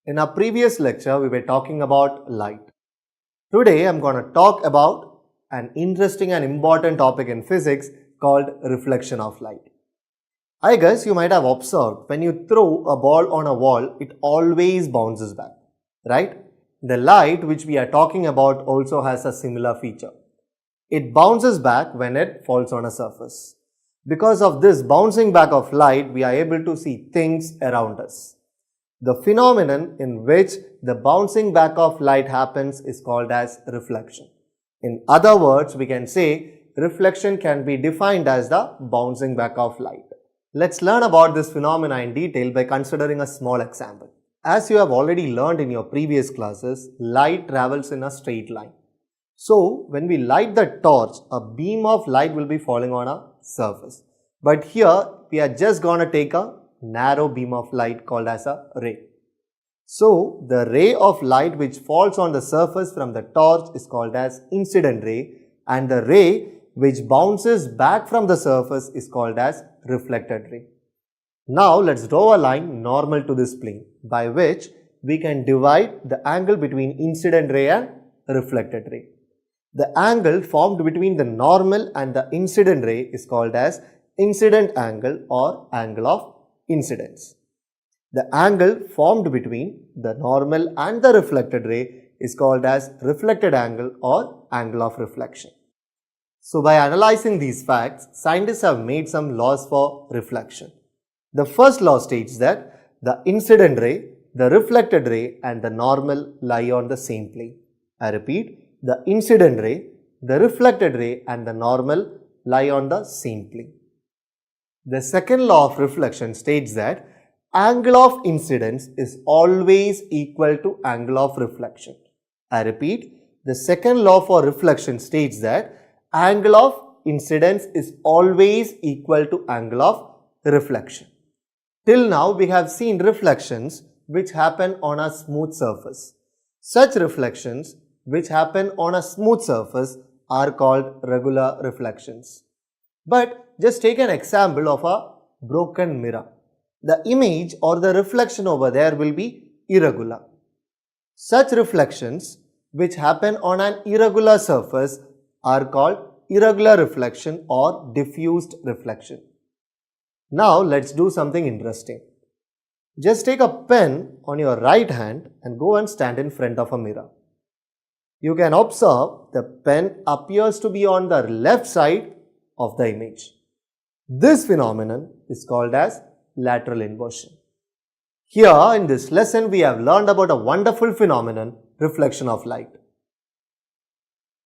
In our previous lecture, we were talking about light. Today, I'm going to talk about an interesting and important topic in physics called reflection of light. I guess you might have observed when you throw a ball on a wall, it always bounces back, right? The light which we are talking about also has a similar feature. It bounces back when it falls on a surface. Because of this bouncing back of light, we are able to see things around us. The phenomenon in which the bouncing back of light happens is called as reflection. In other words, we can say reflection can be defined as the bouncing back of light. Let's learn about this phenomena in detail by considering a small example. As you have already learned in your previous classes, light travels in a straight line. So, when we light the torch, a beam of light will be falling on a surface. But here, we are just going to take a narrow beam of light called as a ray. So, the ray of light which falls on the surface from the torch is called as incident ray, and the ray which bounces back from the surface is called as reflected ray. Now, let's draw a line normal to this plane by which we can divide the angle between incident ray and reflected ray. The angle formed between the normal and the incident ray is called as incident angle or angle of incidence. The angle formed between the normal and the reflected ray is called as reflected angle or angle of reflection. So, by analyzing these facts, scientists have made some laws for reflection. The first law states that the incident ray, the reflected ray and the normal lie on the same plane. I repeat, the incident ray, the reflected ray and the normal lie on the same plane. The second law of reflection states that angle of incidence is always equal to angle of reflection. I repeat, the second law for reflection states that angle of incidence is always equal to angle of reflection. Till now, we have seen reflections which happen on a smooth surface. Such reflections which happen on a smooth surface are called regular reflections. But just take an example of a broken mirror. The image or the reflection over there will be irregular. Such reflections which happen on an irregular surface are called irregular reflection or diffused reflection. Now let's do something interesting. Just take a pen on your right hand and go and stand in front of a mirror. You can observe the pen appears to be on the left side of the image. This phenomenon is called as lateral inversion. Here in this lesson we have learned about a wonderful phenomenon, reflection of light.